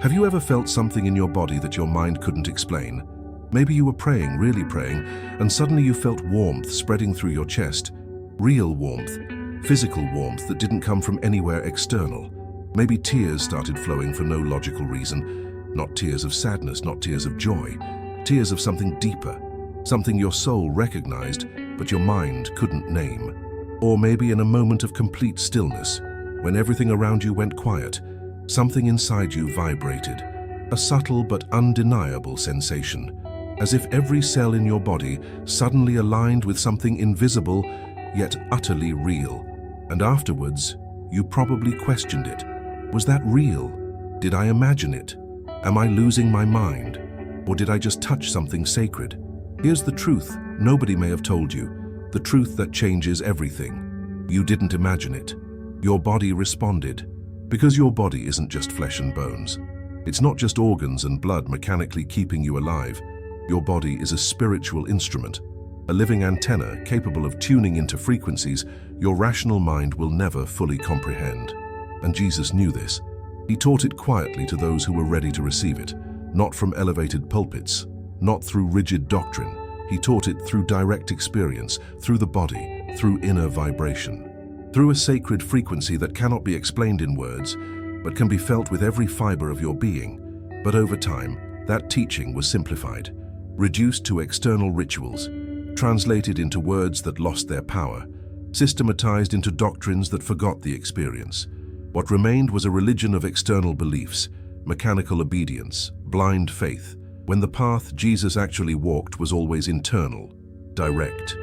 Have you ever felt something in your body that your mind couldn't explain? Maybe you were praying, really praying, and suddenly you felt warmth spreading through your chest. Real warmth, physical warmth that didn't come from anywhere external. Maybe tears started flowing for no logical reason. Not tears of sadness, not tears of joy. Tears of something deeper, something your soul recognized, but your mind couldn't name. Or maybe in a moment of complete stillness, when everything around you went quiet, something inside you vibrated, a subtle but undeniable sensation, as if every cell in your body suddenly aligned with something invisible yet utterly real. And afterwards, you probably questioned it. Was that real? Did I imagine it? Am I losing my mind? Or did I just touch something sacred? Here's the truth nobody may have told you, the truth that changes everything. You didn't imagine it. Your body responded. Because your body isn't just flesh and bones. It's not just organs and blood mechanically keeping you alive. Your body is a spiritual instrument, a living antenna capable of tuning into frequencies your rational mind will never fully comprehend. And Jesus knew this. He taught it quietly to those who were ready to receive it, not from elevated pulpits, not through rigid doctrine. He taught it through direct experience, through the body, through inner vibration, through a sacred frequency that cannot be explained in words, but can be felt with every fiber of your being. But over time, that teaching was simplified, reduced to external rituals, translated into words that lost their power, systematized into doctrines that forgot the experience. What remained was a religion of external beliefs, mechanical obedience, blind faith, when the path Jesus actually walked was always internal, direct,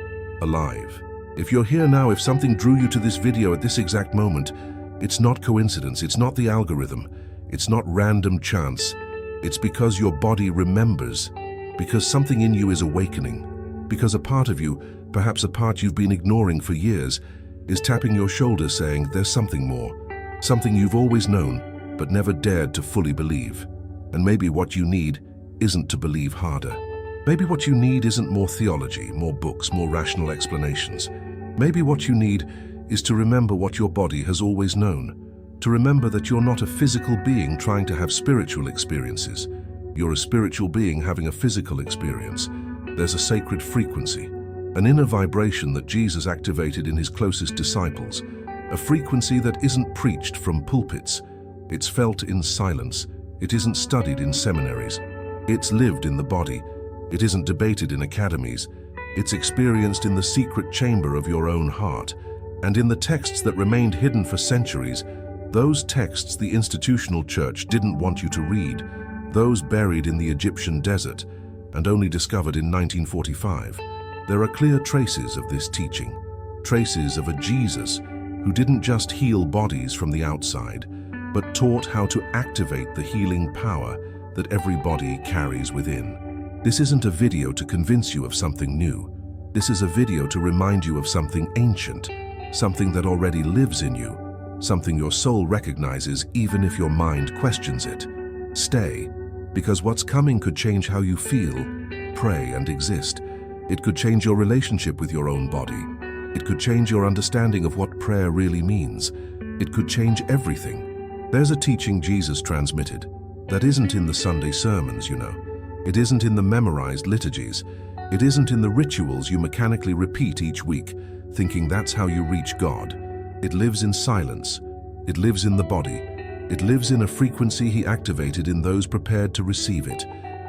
alive. If you're here now, if something drew you to this video at this exact moment, it's not coincidence, it's not the algorithm, it's not random chance. It's because your body remembers, because something in you is awakening, because a part of you, perhaps a part you've been ignoring for years, is tapping your shoulder saying there's something more, something you've always known but never dared to fully believe. And maybe what you need isn't to believe harder. Maybe what you need isn't more theology, more books, more rational explanations. Maybe what you need is to remember what your body has always known, to remember that you're not a physical being trying to have spiritual experiences. You're a spiritual being having a physical experience. There's a sacred frequency, an inner vibration that Jesus activated in his closest disciples, a frequency that isn't preached from pulpits. It's felt in silence. It isn't studied in seminaries. It's lived in the body. It isn't debated in academies. It's experienced in the secret chamber of your own heart. And in the texts that remained hidden for centuries, those texts the institutional church didn't want you to read, those buried in the Egyptian desert and only discovered in 1945, there are clear traces of this teaching, traces of a Jesus who didn't just heal bodies from the outside, but taught how to activate the healing power that every body carries within. This isn't a video to convince you of something new. This is a video to remind you of something ancient, something that already lives in you, something your soul recognizes even if your mind questions it. Stay, because what's coming could change how you feel, pray, and exist. It could change your relationship with your own body. It could change your understanding of what prayer really means. It could change everything. There's a teaching Jesus transmitted that isn't in the Sunday sermons, you know. It isn't in the memorized liturgies. It isn't in the rituals you mechanically repeat each week, thinking that's how you reach God. It lives in silence. It lives in the body. It lives in a frequency he activated in those prepared to receive it,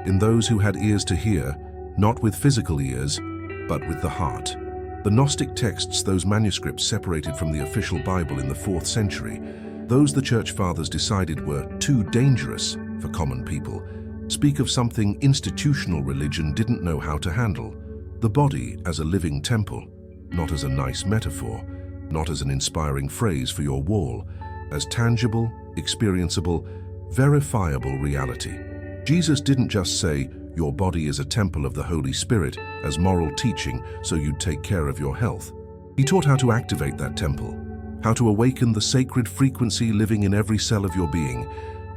in those who had ears to hear, not with physical ears, but with the heart. The Gnostic texts, those manuscripts separated from the official Bible in the 4th century, those the Church Fathers decided were too dangerous for common people, speak of something institutional religion didn't know how to handle. The body as a living temple, not as a nice metaphor, not as an inspiring phrase for your wall, as tangible, experienceable, verifiable reality. Jesus didn't just say, your body is a temple of the Holy Spirit, as moral teaching so you'd take care of your health. He taught how to activate that temple, how to awaken the sacred frequency living in every cell of your being,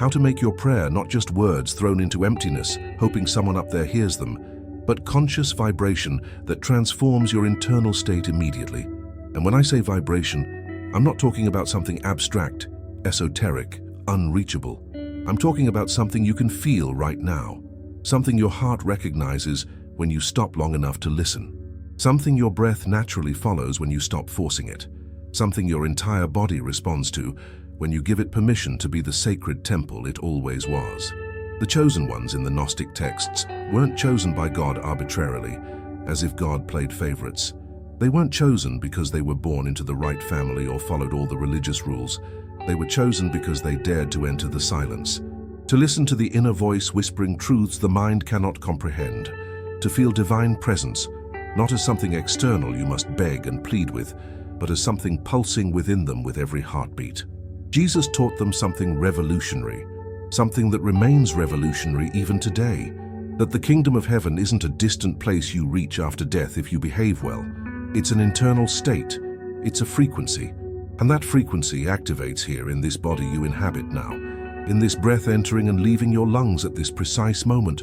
how to make your prayer not just words thrown into emptiness, hoping someone up there hears them, but conscious vibration that transforms your internal state immediately. And when I say vibration, I'm not talking about something abstract, esoteric, unreachable. I'm talking about something you can feel right now, something your heart recognizes when you stop long enough to listen, something your breath naturally follows when you stop forcing it, something your entire body responds to when you give it permission to be the sacred temple it always was. The chosen ones in the Gnostic texts weren't chosen by God arbitrarily, as if God played favorites. They weren't chosen because they were born into the right family or followed all the religious rules. They were chosen because they dared to enter the silence, to listen to the inner voice whispering truths the mind cannot comprehend, to feel divine presence, not as something external you must beg and plead with, but as something pulsing within them with every heartbeat. Jesus taught them something revolutionary, something that remains revolutionary even today, that the kingdom of heaven isn't a distant place you reach after death if you behave well. It's an internal state. It's a frequency. And that frequency activates here in this body you inhabit now, in this breath entering and leaving your lungs at this precise moment,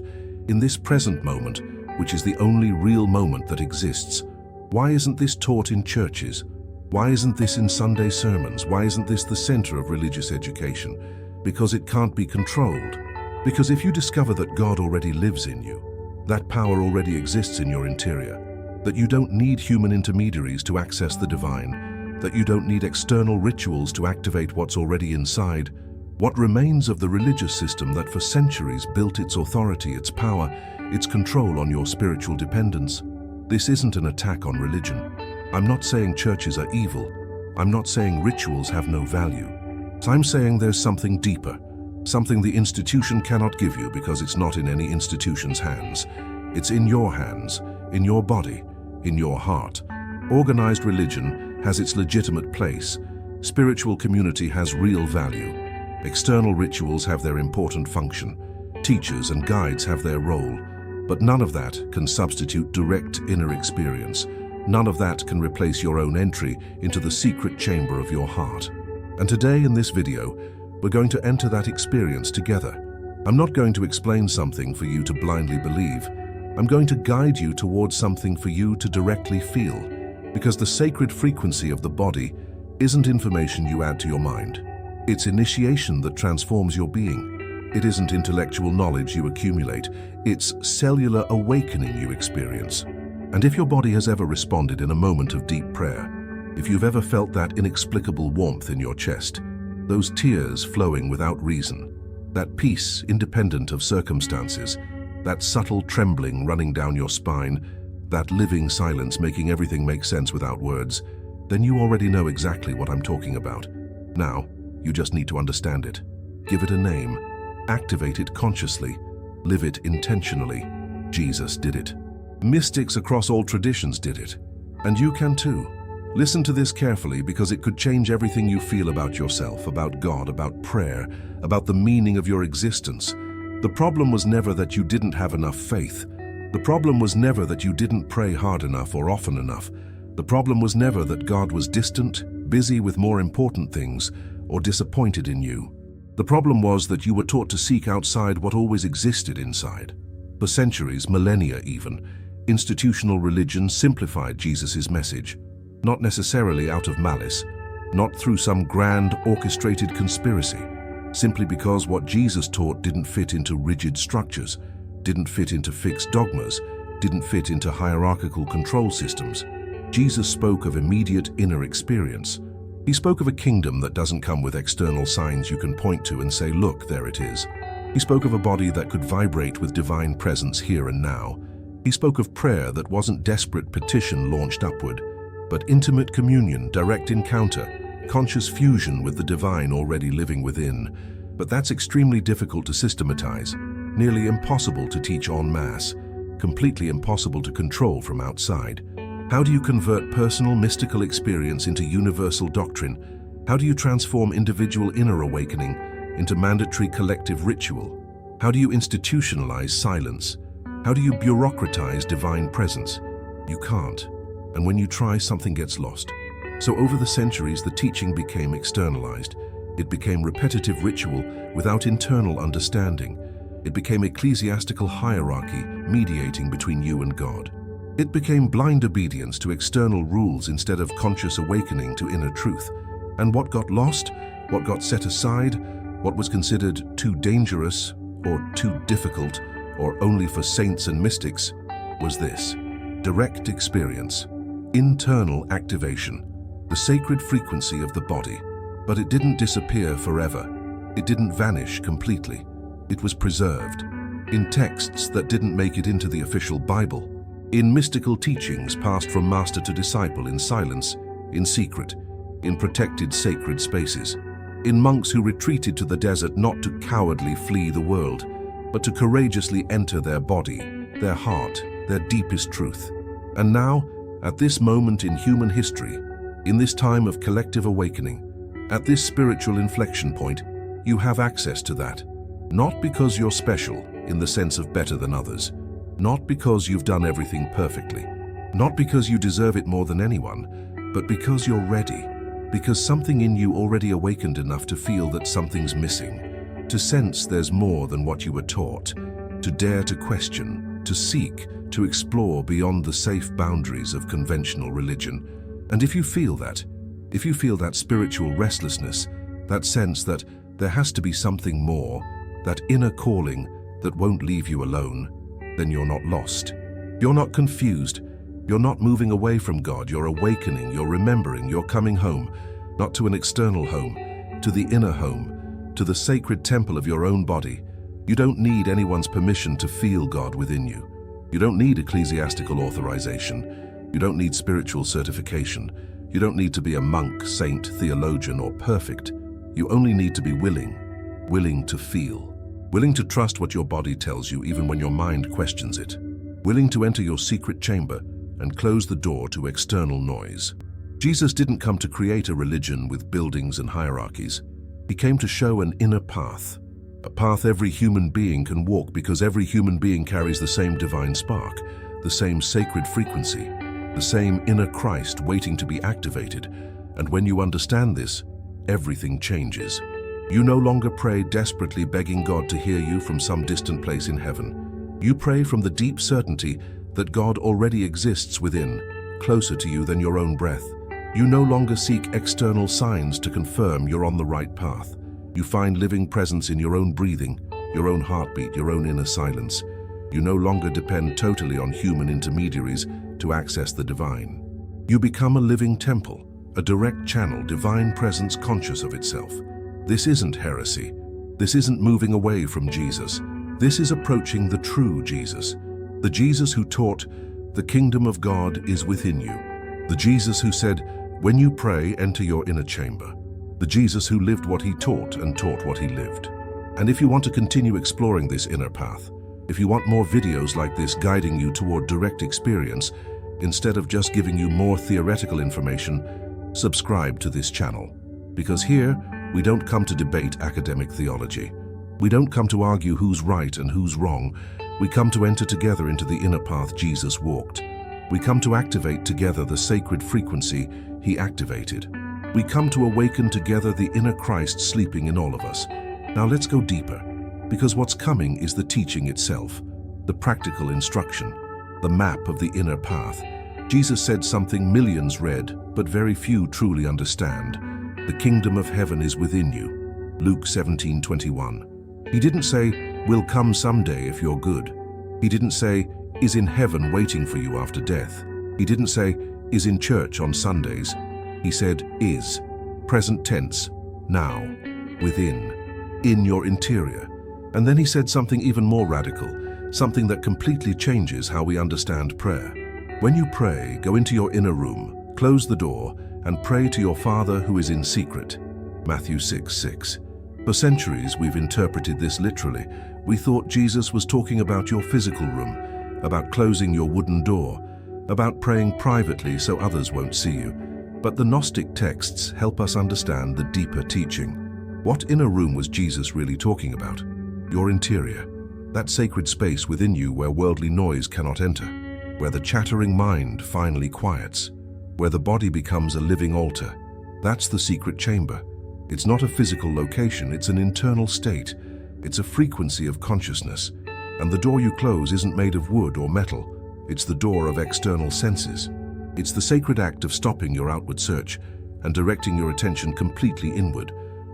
in this present moment, which is the only real moment that exists. Why isn't this taught in churches? Why isn't this in Sunday sermons? Why isn't this the center of religious education? Because it can't be controlled. Because if you discover that God already lives in you, that power already exists in your interior, that you don't need human intermediaries to access the divine, that you don't need external rituals to activate what's already inside, what remains of the religious system that for centuries built its authority, its power, its control on your spiritual dependence. This isn't an attack on religion. I'm not saying churches are evil. I'm not saying rituals have no value. I'm saying there's something deeper, something the institution cannot give you because it's not in any institution's hands. It's in your hands, in your body, in your heart. Organized religion has its legitimate place. Spiritual community has real value. External rituals have their important function. Teachers and guides have their role. But none of that can substitute direct inner experience. None of that can replace your own entry into the secret chamber of your heart. And today in this video, we're going to enter that experience together. I'm not going to explain something for you to blindly believe. I'm going to guide you towards something for you to directly feel, because the sacred frequency of the body isn't information you add to your mind. It's initiation that transforms your being. It isn't intellectual knowledge you accumulate. It's cellular awakening you experience. And if your body has ever responded in a moment of deep prayer, if you've ever felt that inexplicable warmth in your chest, those tears flowing without reason, that peace independent of circumstances, that subtle trembling running down your spine, that living silence making everything make sense without words, then you already know exactly what I'm talking about. Now, you just need to understand it. Give it a name. Activate it consciously. Live it intentionally. Jesus did it. Mystics across all traditions did it. And you can too. Listen to this carefully because it could change everything you feel about yourself, about God, about prayer, about the meaning of your existence. The problem was never that you didn't have enough faith. The problem was never that you didn't pray hard enough or often enough. The problem was never that God was distant, busy with more important things, or disappointed in you. The problem was that you were taught to seek outside what always existed inside. For centuries, millennia even, institutional religion simplified Jesus' message, not necessarily out of malice, not through some grand orchestrated conspiracy, simply because what Jesus taught didn't fit into rigid structures, didn't fit into fixed dogmas, didn't fit into hierarchical control systems. Jesus spoke of immediate inner experience. He spoke of a kingdom that doesn't come with external signs you can point to and say, look, there it is. He spoke of a body that could vibrate with divine presence here and now. He spoke of prayer that wasn't desperate petition launched upward, but intimate communion, direct encounter, conscious fusion with the divine already living within. But that's extremely difficult to systematize, nearly impossible to teach en masse, completely impossible to control from outside. How do you convert personal mystical experience into universal doctrine? How do you transform individual inner awakening into mandatory collective ritual? How do you institutionalize silence? How do you bureaucratize divine presence? You can't. And when you try, something gets lost. So over the centuries, the teaching became externalized. It became repetitive ritual without internal understanding. It became ecclesiastical hierarchy mediating between you and God. It became blind obedience to external rules instead of conscious awakening to inner truth. And what got lost, what got set aside, What was considered too dangerous or too difficult or only for saints and mystics was this: direct experience, internal activation, the sacred frequency of the body. But it didn't disappear forever. It didn't vanish completely. It was preserved in texts that didn't make it into the official Bible, in mystical teachings passed from master to disciple in silence, in secret, in protected sacred spaces, in monks who retreated to the desert not to cowardly flee the world, but to courageously enter their body, their heart, their deepest truth. And now, at this moment in human history, in this time of collective awakening, at this spiritual inflection point, you have access to that. Not because you're special in the sense of better than others, not because you've done everything perfectly, not because you deserve it more than anyone, but because you're ready, because something in you already awakened enough to feel that something's missing, to sense there's more than what you were taught, to dare to question, to seek, to explore beyond the safe boundaries of conventional religion. And if you feel that spiritual restlessness, that sense that there has to be something more, that inner calling that won't leave you alone, then you're not lost. You're not confused. You're not moving away from God. You're awakening, you're remembering, you're coming home, not to an external home, to the inner home, to the sacred temple of your own body. You don't need anyone's permission to feel God within you. You don't need ecclesiastical authorization. You don't need spiritual certification. You don't need to be a monk, saint, theologian, or perfect. You only need to be willing to feel, willing to trust what your body tells you even when your mind questions it, willing to enter your secret chamber and close the door to external noise. Jesus didn't come to create a religion with buildings and hierarchies. He came to show an inner path, a path every human being can walk because every human being carries the same divine spark, the same sacred frequency, the same inner Christ waiting to be activated. And when you understand this, everything changes. You no longer pray desperately begging God to hear you from some distant place in heaven. You pray from the deep certainty that God already exists within, closer to you than your own breath. You no longer seek external signs to confirm you're on the right path. You find living presence in your own breathing, your own heartbeat, your own inner silence. You no longer depend totally on human intermediaries to access the divine. You become a living temple, a direct channel, divine presence conscious of itself. This isn't heresy. This isn't moving away from Jesus. This is approaching the true Jesus. The Jesus who taught, "The kingdom of God is within you." The Jesus who said, "When you pray, enter your inner chamber." The Jesus who lived what he taught and taught what he lived. And if you want to continue exploring this inner path, if you want more videos like this guiding you toward direct experience, instead of just giving you more theoretical information, subscribe to this channel. Because here, we don't come to debate academic theology. We don't come to argue who's right and who's wrong. We come to enter together into the inner path Jesus walked. We come to activate together the sacred frequency he activated. We come to awaken together the inner Christ sleeping in all of us. Now let's go deeper, because what's coming is the teaching itself, the practical instruction, the map of the inner path. Jesus said something millions read, but very few truly understand. The kingdom of heaven is within you. Luke 17:21. He didn't say, "Will come someday if you're good." He didn't say, "Is in heaven waiting for you after death." He didn't say, "Is in church on Sundays." He said, "Is." Present tense. Now. Within. In your interior. And then he said something even more radical, something that completely changes how we understand prayer. When you pray, go into your inner room, close the door, and pray to your Father who is in secret. Matthew 6:6. For centuries, we've interpreted this literally. We thought Jesus was talking about your physical room, about closing your wooden door, about praying privately so others won't see you. But the Gnostic texts help us understand the deeper teaching. What inner room was Jesus really talking about? Your interior, that sacred space within you where worldly noise cannot enter, where the chattering mind finally quiets, where the body becomes a living altar. That's the secret chamber. It's not a physical location, it's an internal state. It's a frequency of consciousness. And the door you close isn't made of wood or metal. It's the door of external senses. It's the sacred act of stopping your outward search and directing your attention completely inward,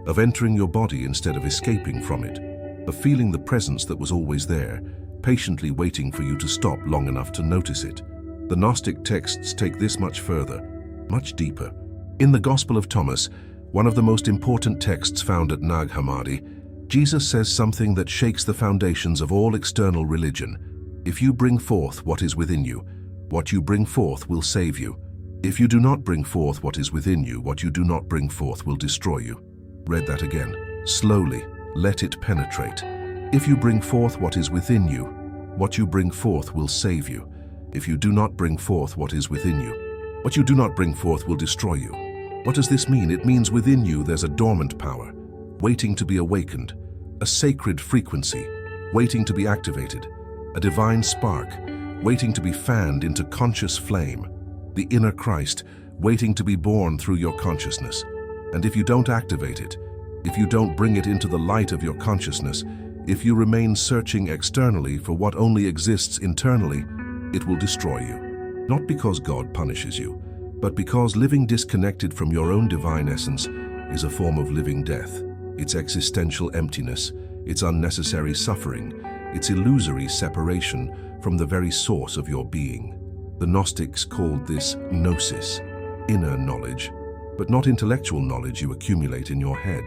of entering your body instead of escaping from it, of feeling the presence that was always there, patiently waiting for you to stop long enough to notice it. The Gnostic texts take this much further, much deeper. In the Gospel of Thomas, one of the most important texts found at Nag Hammadi, Jesus says something that shakes the foundations of all external religion. If you bring forth what is within you, what you bring forth will save you. If you do not bring forth what is within you, what you do not bring forth will destroy you. Read that again. Slowly, let it penetrate. If you bring forth what is within you, what you bring forth will save you. If you do not bring forth what is within you, what you do not bring forth will destroy you. What does this mean? It means within you there's a dormant power, waiting to be awakened, a sacred frequency, waiting to be activated, a divine spark, waiting to be fanned into conscious flame, the inner Christ, waiting to be born through your consciousness. And if you don't activate it, if you don't bring it into the light of your consciousness, if you remain searching externally for what only exists internally, it will destroy you. Not because God punishes you, but because living disconnected from your own divine essence is a form of living death. It's existential emptiness, it's unnecessary suffering, it's illusory separation from the very source of your being. The Gnostics called this gnosis, inner knowledge, but not intellectual knowledge you accumulate in your head,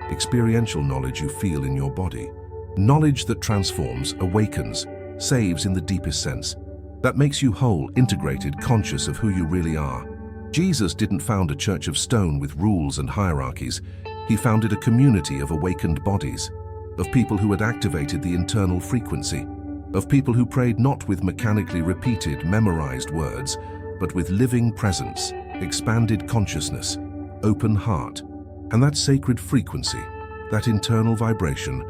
experiential knowledge you feel in your body. Knowledge that transforms, awakens, saves in the deepest sense, that makes you whole, integrated, conscious of who you really are. Jesus didn't found a church of stone with rules and hierarchies. He founded a community of awakened bodies, of people who had activated the internal frequency, of people who prayed not with mechanically repeated, memorized words, but with living presence, expanded consciousness, open heart. And that sacred frequency, that internal vibration,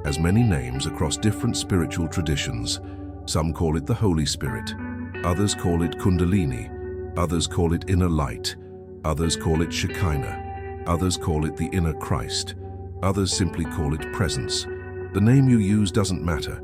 has many names across different spiritual traditions. Some call it the Holy Spirit, others call it Kundalini, others call it inner light, others call it Shekinah, others call it the inner Christ, others simply call it presence. The name you use doesn't matter.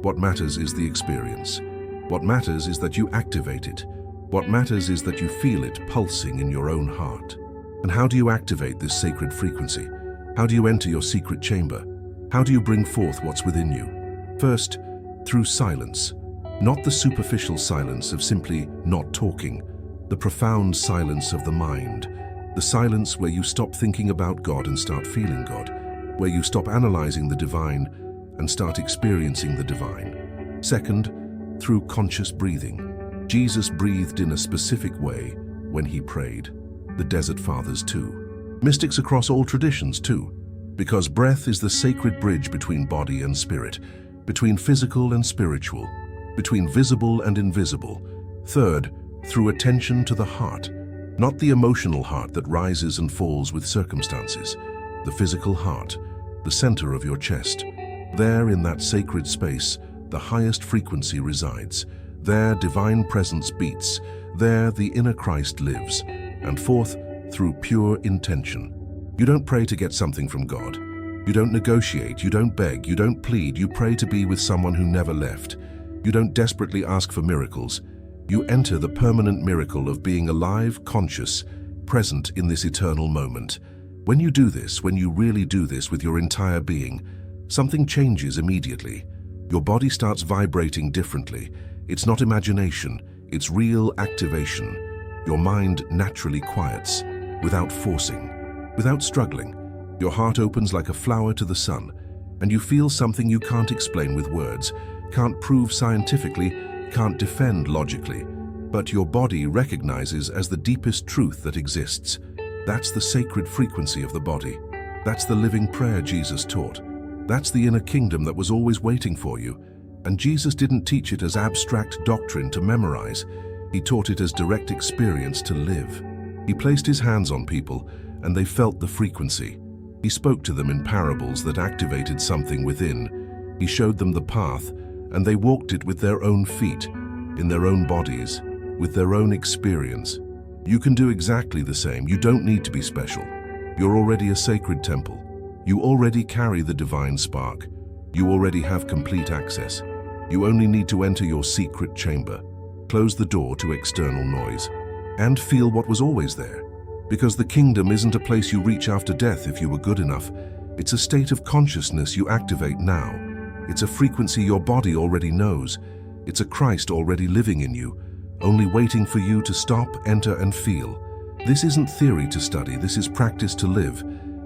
What matters is the experience. What matters is that you activate it. What matters is that you feel it pulsing in your own heart. And how do you activate this sacred frequency? How do you enter your secret chamber? How do you bring forth what's within you? First, through silence. Not the superficial silence of simply not talking, the profound silence of the mind, the silence where you stop thinking about God and start feeling God, where you stop analyzing the divine and start experiencing the divine. Second, through conscious breathing. Jesus breathed in a specific way when he prayed. The Desert Fathers too. Mystics across all traditions too, because breath is the sacred bridge between body and spirit, between physical and spiritual, between visible and invisible. Third, through attention to the heart, not the emotional heart that rises and falls with circumstances, the physical heart, the center of your chest. There, in that sacred space, the highest frequency resides. There, divine presence beats. There, the inner Christ lives. And fourth, through pure intention. You don't pray to get something from God. You don't negotiate, you don't beg, you don't plead. You pray to be with someone who never left. You don't desperately ask for miracles. You enter the permanent miracle of being alive, conscious, present in this eternal moment. When you do this, when you really do this with your entire being, something changes immediately. Your body starts vibrating differently. It's not imagination, it's real activation. Your mind naturally quiets, without forcing, without struggling. Your heart opens like a flower to the sun, and you feel something you can't explain with words, can't prove scientifically, can't defend logically, but your body recognizes as the deepest truth that exists. That's the sacred frequency of the body. That's the living prayer Jesus taught. That's the inner kingdom that was always waiting for you. And Jesus didn't teach it as abstract doctrine to memorize. He taught it as direct experience to live. He placed his hands on people, and they felt the frequency. He spoke to them in parables that activated something within. He showed them the path, and they walked it with their own feet, in their own bodies, with their own experience. You can do exactly the same. You don't need to be special. You're already a sacred temple. You already carry the divine spark. You already have complete access. You only need to enter your secret chamber, close the door to external noise, and feel what was always there. Because the kingdom isn't a place you reach after death if you were good enough. It's a state of consciousness you activate now. It's a frequency your body already knows. It's a Christ already living in you, only waiting for you to stop, enter, and feel. This isn't theory to study, this is practice to live.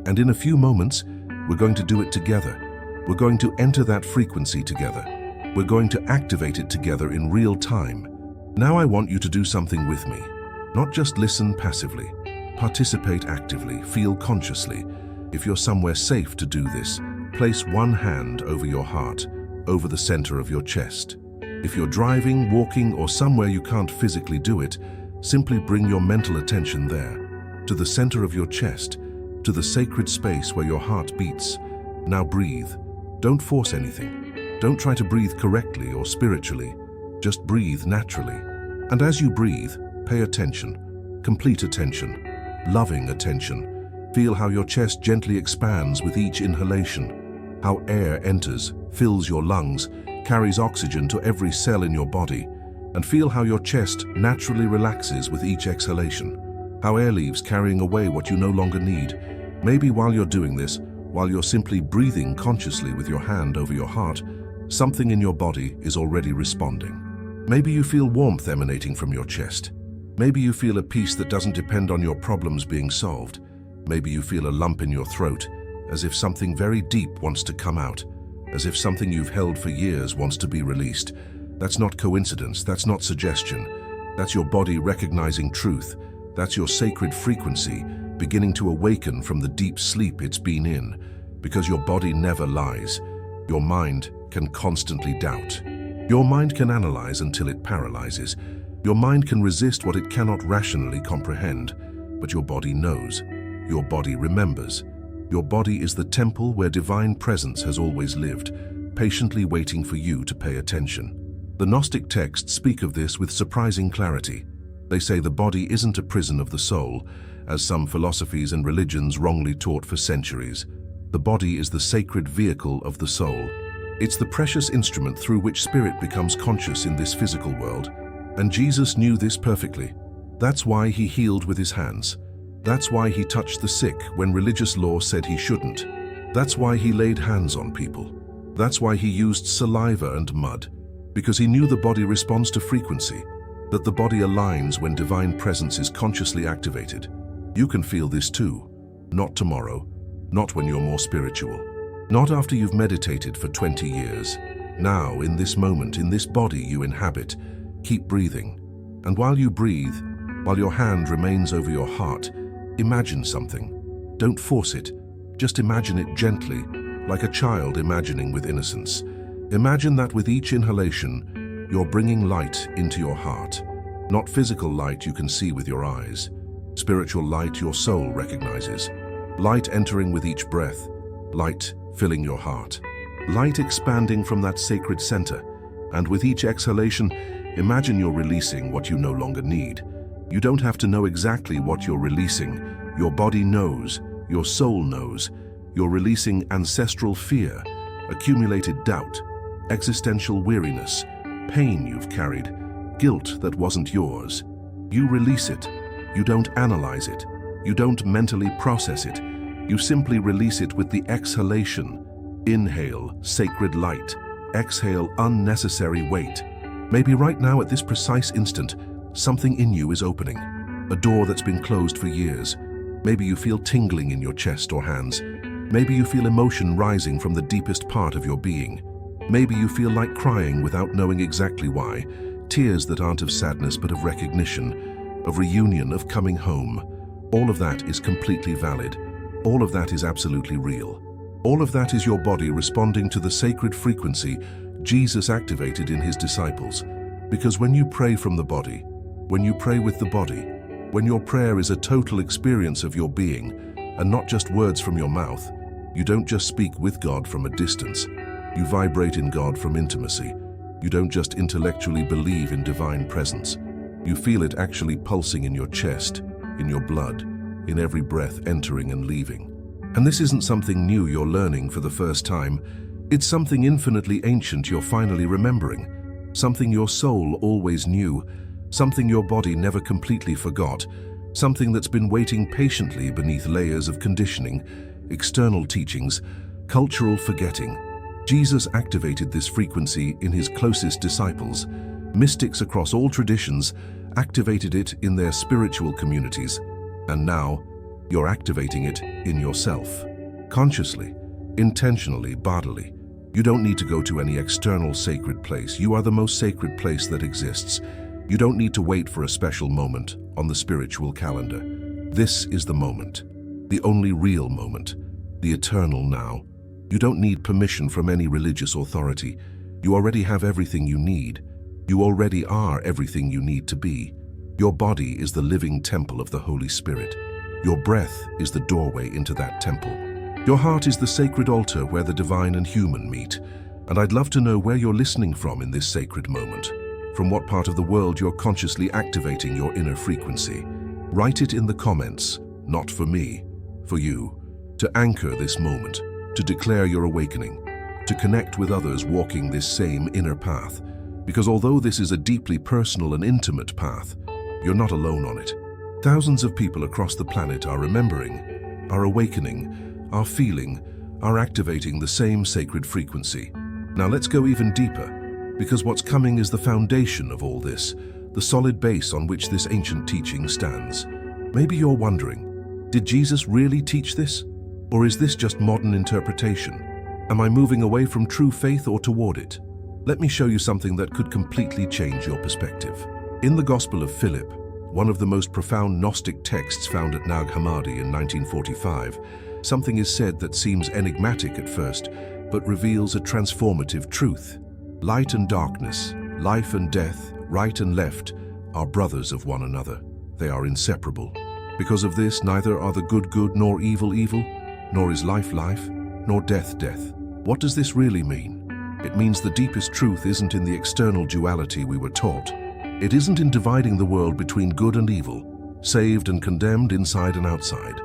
And in a few moments, we're going to do it together. We're going to enter that frequency together. We're going to activate it together in real time. Now I want you to do something with me. Not just listen passively. Participate actively, feel consciously. If you're somewhere safe to do this, place one hand over your heart, over the center of your chest. If you're driving, walking, or somewhere you can't physically do it, simply bring your mental attention there, to the center of your chest, to the sacred space where your heart beats. Now breathe. Don't force anything. Don't try to breathe correctly or spiritually. Just breathe naturally. And as you breathe, pay attention, complete attention, loving attention. Feel how your chest gently expands with each inhalation, how air enters, fills your lungs, carries oxygen to every cell in your body, and feel how your chest naturally relaxes with each exhalation, how air leaves carrying away what you no longer need. Maybe while you're doing this, while you're simply breathing consciously with your hand over your heart, something in your body is already responding. Maybe you feel warmth emanating from your chest. Maybe you feel a peace that doesn't depend on your problems being solved. Maybe you feel a lump in your throat, as if something very deep wants to come out, as if something you've held for years wants to be released. That's not coincidence, that's not suggestion. That's your body recognizing truth. That's your sacred frequency beginning to awaken from the deep sleep it's been in. Because your body never lies. Your mind can constantly doubt. Your mind can analyze until it paralyzes. Your mind can resist what it cannot rationally comprehend. But your body knows. Your body remembers. Your body is the temple where divine presence has always lived, patiently waiting for you to pay attention. The Gnostic texts speak of this with surprising clarity. They say the body isn't a prison of the soul, as some philosophies and religions wrongly taught for centuries. The body is the sacred vehicle of the soul. It's the precious instrument through which spirit becomes conscious in this physical world. And Jesus knew this perfectly. That's why he healed with his hands. That's why he touched the sick when religious law said he shouldn't. That's why he laid hands on people. That's why he used saliva and mud. Because he knew the body responds to frequency, that the body aligns when divine presence is consciously activated. You can feel this too. Not tomorrow, not when you're more spiritual, not after you've meditated for 20 years. Now, in this moment, in this body you inhabit, keep breathing. And while you breathe, while your hand remains over your heart, imagine something. Don't force it. Just imagine it gently, like a child imagining with innocence. Imagine that with each inhalation, you're bringing light into your heart. Not physical light you can see with your eyes. Spiritual light your soul recognizes. Light entering with each breath. Light filling your heart. Light expanding from that sacred center. And with each exhalation, imagine you're releasing what you no longer need. You don't have to know exactly what you're releasing. Your body knows. Your soul knows. You're releasing ancestral fear, accumulated doubt, existential weariness, pain you've carried, guilt that wasn't yours. You release it. You don't analyze it. You don't mentally process it. You simply release it with the exhalation. Inhale, sacred light. Exhale, unnecessary weight. Maybe right now at this precise instant, something in you is opening. A door that's been closed for years. Maybe you feel tingling in your chest or hands. Maybe you feel emotion rising from the deepest part of your being. Maybe you feel like crying without knowing exactly why. Tears that aren't of sadness but of recognition, of reunion, of coming home. All of that is completely valid. All of that is absolutely real. All of that is your body responding to the sacred frequency Jesus activated in his disciples. Because when you pray from the body, when you pray with the body, when your prayer is a total experience of your being and not just words from your mouth, you don't just speak with God from a distance. You vibrate in God from intimacy. You don't just intellectually believe in divine presence. You feel it actually pulsing in your chest, in your blood, in every breath entering and leaving. And this isn't something new you're learning for the first time. It's something infinitely ancient you're finally remembering. Something your soul always knew. Something your body never completely forgot. something that's been waiting patiently beneath layers of conditioning, external teachings, cultural forgetting. Jesus activated this frequency in his closest disciples. Mystics across all traditions activated it in their spiritual communities, and now you're activating it in yourself. Consciously, intentionally, bodily. You don't need to go to any external sacred place. You are the most sacred place that exists. You don't need to wait for a special moment on the spiritual calendar. This is the moment, the only real moment, the eternal now. You don't need permission from any religious authority. You already have everything you need. You already are everything you need to be. Your body is the living temple of the Holy Spirit. Your breath is the doorway into that temple. Your heart is the sacred altar where the divine and human meet. And I'd love to know where you're listening from in this sacred moment. From what part of the world you're consciously activating your inner frequency. Write it in the comments, not for me, for you, to anchor this moment, to declare your awakening, to connect with others walking this same inner path. Because although this is a deeply personal and intimate path, you're not alone on it. Thousands of people across the planet are remembering, are awakening, are feeling, are activating the same sacred frequency. Now let's go even deeper, because what's coming is the foundation of all this, the solid base on which this ancient teaching stands. Maybe you're wondering, did Jesus really teach this? Or is this just modern interpretation? Am I moving away from true faith or toward it? Let me show you something that could completely change your perspective. In the Gospel of Philip, one of the most profound Gnostic texts found at Nag Hammadi in 1945, something is said that seems enigmatic at first, but reveals a transformative truth. Light and darkness, life and death, right and left, are brothers of one another. They are inseparable. Because of this, neither are the good good nor evil evil, nor is life life, nor death death. What does this really mean? It means the deepest truth isn't in the external duality we were taught. It isn't in dividing the world between good and evil, saved and condemned inside and outside.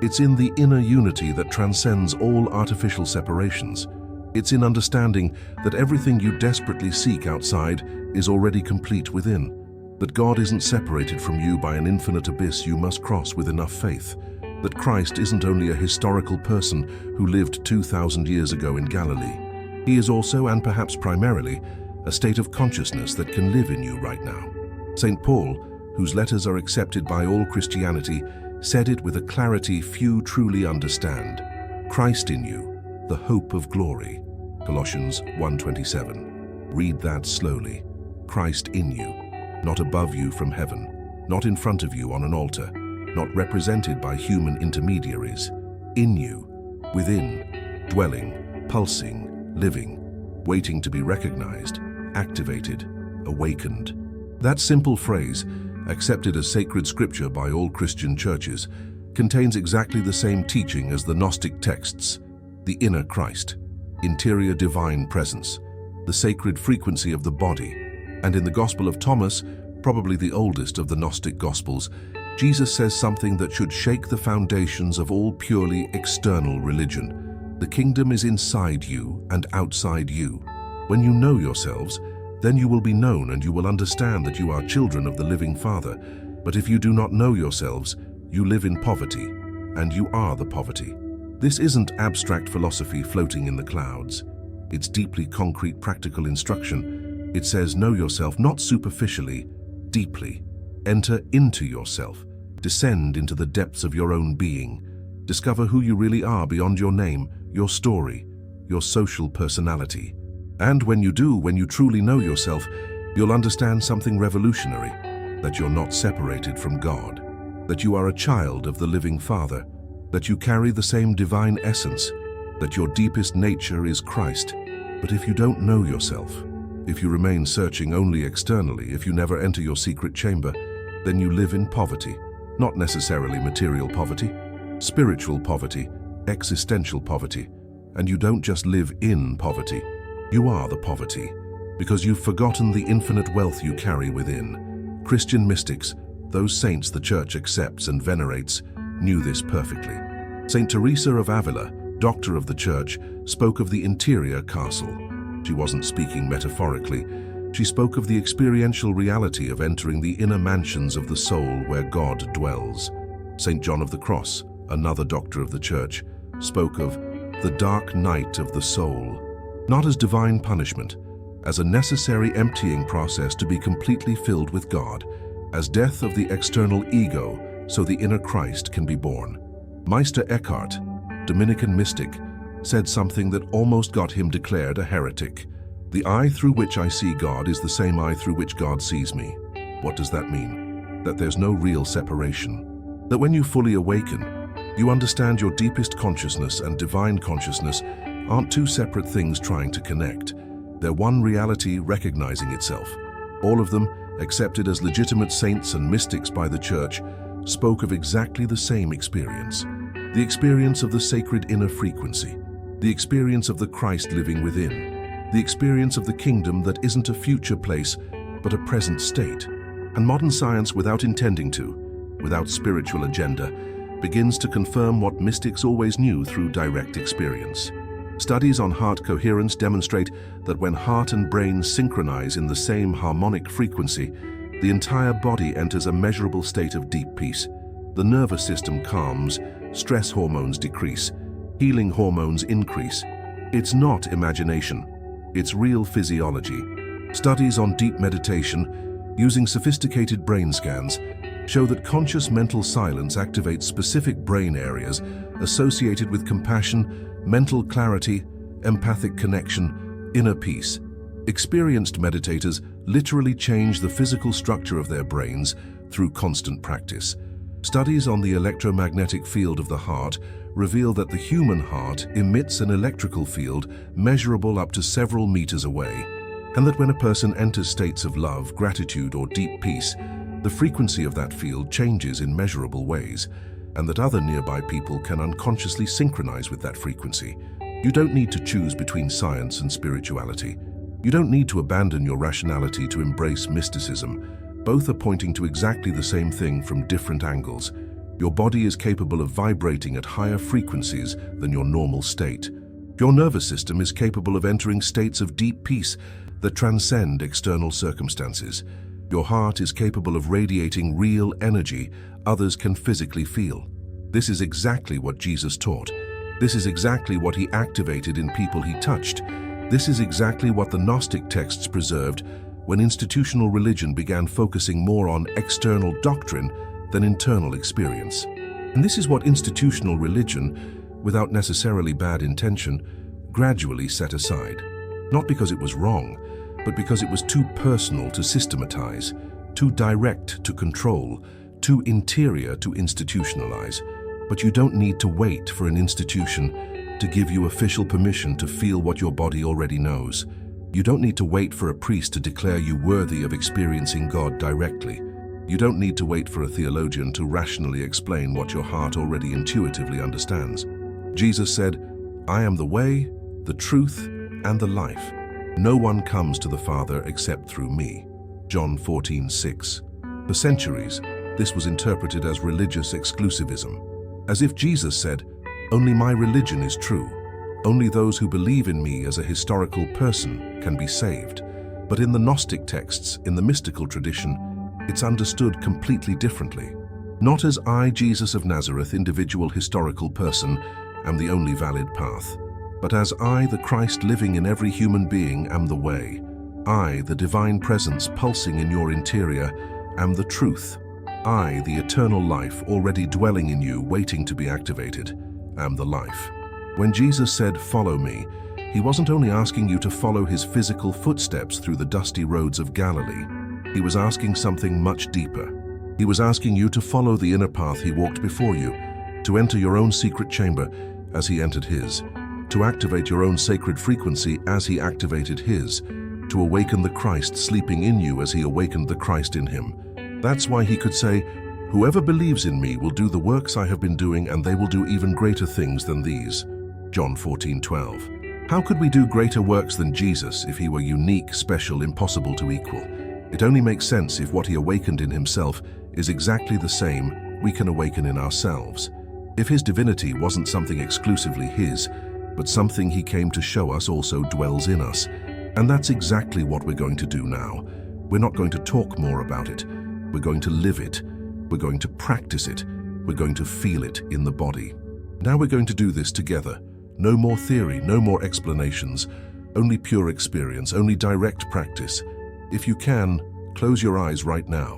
It's in the inner unity that transcends all artificial separations. It's in understanding that everything you desperately seek outside is already complete within. That God isn't separated from you by an infinite abyss you must cross with enough faith. That Christ isn't only a historical person who lived 2,000 years ago in Galilee. He is also, and perhaps primarily, a state of consciousness that can live in you right now. St. Paul, whose letters are accepted by all Christianity, said it with a clarity few truly understand. Christ in you, the hope of glory. Colossians 1:27. Read that slowly. Christ in you, not above you from heaven, not in front of you on an altar, not represented by human intermediaries. In you, within, dwelling, pulsing, living, waiting to be recognized, activated, awakened. That simple phrase, accepted as sacred scripture by all Christian churches, contains exactly the same teaching as the Gnostic texts: the inner Christ, interior divine presence, the sacred frequency of the body. And in the Gospel of Thomas, probably the oldest of the Gnostic Gospels, Jesus says something that should shake the foundations of all purely external religion. The kingdom is inside you and outside you. When you know yourselves, then you will be known and you will understand that you are children of the living Father. But if you do not know yourselves, you live in poverty, and you are the poverty. This isn't abstract philosophy floating in the clouds. It's deeply concrete practical instruction. It says know yourself not superficially, deeply. Enter into yourself. Descend into the depths of your own being. Discover who you really are beyond your name, your story, your social personality. And when you do, when you truly know yourself, you'll understand something revolutionary, that you're not separated from God, that you are a child of the living Father, that you carry the same divine essence, that your deepest nature is Christ. But if you don't know yourself, if you remain searching only externally, if you never enter your secret chamber, then you live in poverty, not necessarily material poverty, spiritual poverty, existential poverty. And you don't just live in poverty, you are the poverty, because you've forgotten the infinite wealth you carry within. Christian mystics, those saints the Church accepts and venerates, knew this perfectly. Saint Teresa of Avila, doctor of the Church, spoke of the interior castle. She wasn't speaking metaphorically. She spoke of the experiential reality of entering the inner mansions of the soul where God dwells. St. John of the Cross, another doctor of the Church, spoke of the dark night of the soul, not as divine punishment, as a necessary emptying process to be completely filled with God, as death of the external ego so the inner Christ can be born. Meister Eckhart, Dominican mystic, said something that almost got him declared a heretic. The eye through which I see God is the same eye through which God sees me. What does that mean? That there's no real separation. That when you fully awaken, you understand your deepest consciousness and divine consciousness aren't two separate things trying to connect. They're one reality recognizing itself. All of them, accepted as legitimate saints and mystics by the Church, spoke of exactly the same experience. The experience of the sacred inner frequency. The experience of the Christ living within. The experience of the kingdom that isn't a future place, but a present state. And modern science, without intending to, without spiritual agenda, begins to confirm what mystics always knew through direct experience. Studies on heart coherence demonstrate that when heart and brain synchronize in the same harmonic frequency, the entire body enters a measurable state of deep peace. The nervous system calms, stress hormones decrease, healing hormones increase. It's not imagination, it's real physiology. Studies on deep meditation, using sophisticated brain scans, show that conscious mental silence activates specific brain areas associated with compassion, mental clarity, empathic connection, inner peace. Experienced meditators literally change the physical structure of their brains through constant practice. Studies on the electromagnetic field of the heart reveal that the human heart emits an electrical field measurable up to several meters away, and that when a person enters states of love, gratitude, or deep peace, the frequency of that field changes in measurable ways, and that other nearby people can unconsciously synchronize with that frequency. You don't need to choose between science and spirituality. You don't need to abandon your rationality to embrace mysticism. Both are pointing to exactly the same thing from different angles. Your body is capable of vibrating at higher frequencies than your normal state. Your nervous system is capable of entering states of deep peace that transcend external circumstances. Your heart is capable of radiating real energy others can physically feel. This is exactly what Jesus taught. This is exactly what he activated in people he touched. This is exactly what the Gnostic texts preserved when institutional religion began focusing more on external doctrine than internal experience. And this is what institutional religion, without necessarily bad intention, gradually set aside. Not because it was wrong, but because it was too personal to systematize, too direct to control, too interior to institutionalize. But you don't need to wait for an institution to give you official permission to feel what your body already knows. You don't need to wait for a priest to declare you worthy of experiencing God directly. You don't need to wait for a theologian to rationally explain what your heart already intuitively understands. Jesus said, "I am the way, the truth, and the life. No one comes to the Father except through me." John 14:6. For centuries, this was interpreted as religious exclusivism, as if Jesus said, "Only my religion is true. Only those who believe in me as a historical person can be saved." But in the Gnostic texts, in the mystical tradition, it's understood completely differently. Not as I, Jesus of Nazareth, individual historical person, am the only valid path, but as I, the Christ living in every human being, am the way. I, the divine presence pulsing in your interior, am the truth. I, the eternal life already dwelling in you, waiting to be activated, am the life. When Jesus said, "Follow me," he wasn't only asking you to follow his physical footsteps through the dusty roads of Galilee. He was asking something much deeper. He was asking you to follow the inner path he walked before you, to enter your own secret chamber as he entered his, to activate your own sacred frequency as he activated his, to awaken the Christ sleeping in you as he awakened the Christ in him. That's why he could say, "Whoever believes in me will do the works I have been doing, and they will do even greater things than these." John 14:12. How could we do greater works than Jesus if he were unique, special, impossible to equal? It only makes sense if what he awakened in himself is exactly the same we can awaken in ourselves. If his divinity wasn't something exclusively his, but something he came to show us also dwells in us, And that's exactly what we're going to do now. We're not going to talk more about it. We're going to live it. We're going to practice it. We're going to feel it in the body. Now we're going to do this together. No more theory, no more explanations. Only pure experience, only direct practice. If you can, close your eyes right now.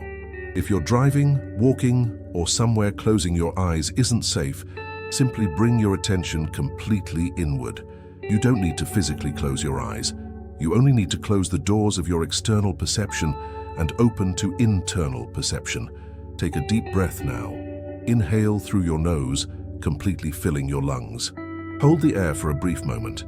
If you're driving, walking, or somewhere closing your eyes isn't safe, simply bring your attention completely inward. You don't need to physically close your eyes. You only need to close the doors of your external perception and open to internal perception. Take a deep breath now. Inhale through your nose, completely filling your lungs. Hold the air for a brief moment,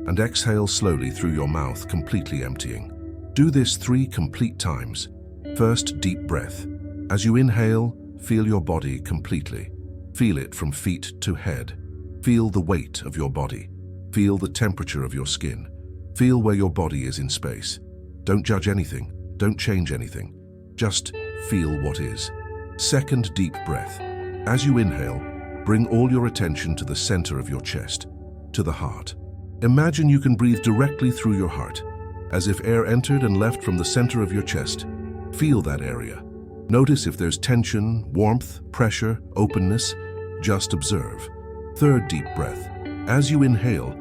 and exhale slowly through your mouth, completely emptying. Do this 3 complete times. First, deep breath. As you inhale, feel your body completely. Feel it from feet to head. Feel the weight of your body. Feel the temperature of your skin. Feel where your body is in space. Don't judge anything. Don't change anything. Just feel what is. Second, deep breath. As you inhale, bring all your attention to the center of your chest, to the heart. Imagine you can breathe directly through your heart, as if air entered and left from the center of your chest. Feel that area. Notice if there's tension, warmth, pressure, openness. Just observe. Third, deep breath. As you inhale,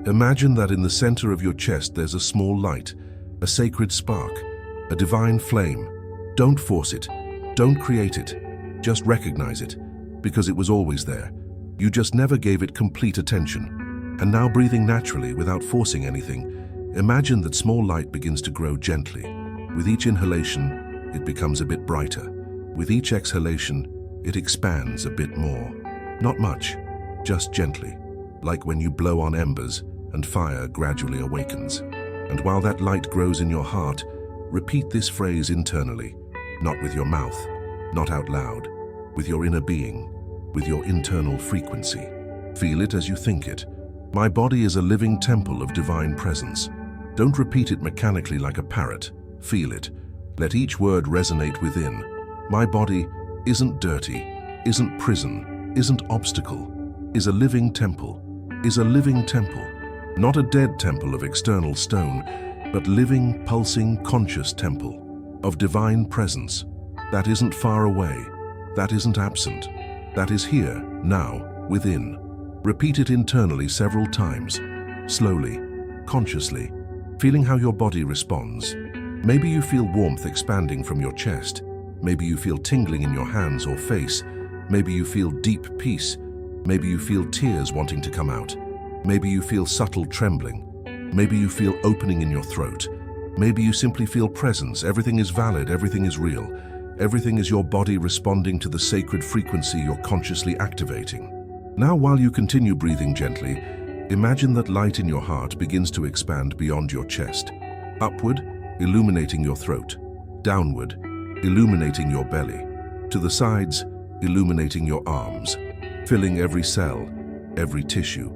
imagine that in the center of your chest there's a small light, a sacred spark, a divine flame. Don't force it. Don't create it. Just recognize it, because it was always there. You just never gave it complete attention. And now, breathing naturally without forcing anything, imagine that small light begins to grow gently. With each inhalation, it becomes a bit brighter. With each exhalation, it expands a bit more. Not much, just gently, like when you blow on embers and fire gradually awakens. And while that light grows in your heart, repeat this phrase internally, not with your mouth, not out loud, with your inner being, with your internal frequency. Feel it as you think it. My body is a living temple of divine presence. Don't repeat it mechanically like a parrot. Feel it. Let each word resonate within. My body isn't dirty, isn't prison, isn't obstacle, is a living temple, is a living temple. Not a dead temple of external stone, but living, pulsing, conscious temple of divine presence. That isn't far away, that isn't absent, that is here, now, within. Repeat it internally several times, slowly, consciously, feeling how your body responds. Maybe you feel warmth expanding from your chest. Maybe you feel tingling in your hands or face. Maybe you feel deep peace. Maybe you feel tears wanting to come out. Maybe you feel subtle trembling. Maybe you feel opening in your throat. Maybe you simply feel presence. Everything is valid, everything is real. Everything is your body responding to the sacred frequency you're consciously activating. Now, while you continue breathing gently, imagine that light in your heart begins to expand beyond your chest. Upward, illuminating your throat. Downward, illuminating your belly. To the sides, illuminating your arms. Filling every cell, every tissue,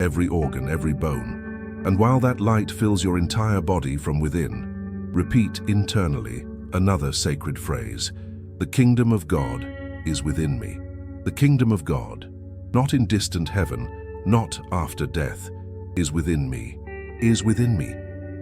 every organ, every bone. And while that light fills your entire body from within, repeat internally another sacred phrase. The kingdom of God is within me. The kingdom of God, not in distant heaven, not after death, is within me, is within me.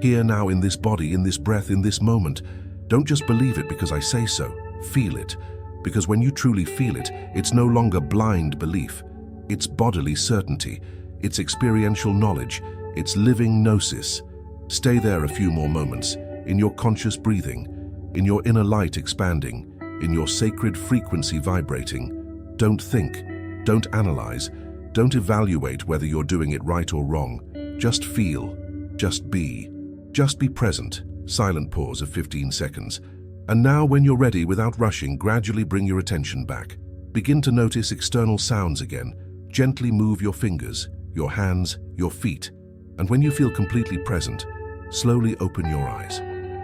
Here now in this body, in this breath, in this moment. Don't just believe it because I say so. Feel it. Because when you truly feel it, it's no longer blind belief. It's bodily certainty. It's experiential knowledge. It's living gnosis. Stay there a few more moments, in your conscious breathing, in your inner light expanding, in your sacred frequency vibrating. Don't think. Don't analyze. Don't evaluate whether you're doing it right or wrong. Just feel. Just be. Just be present. Silent pause of 15 seconds. And now, when you're ready, without rushing, gradually bring your attention back. Begin to notice external sounds again. Gently move your fingers, your hands, your feet. And when you feel completely present, slowly open your eyes.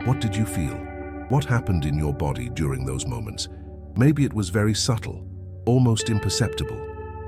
What did you feel? What happened in your body during those moments? Maybe it was very subtle, almost imperceptible.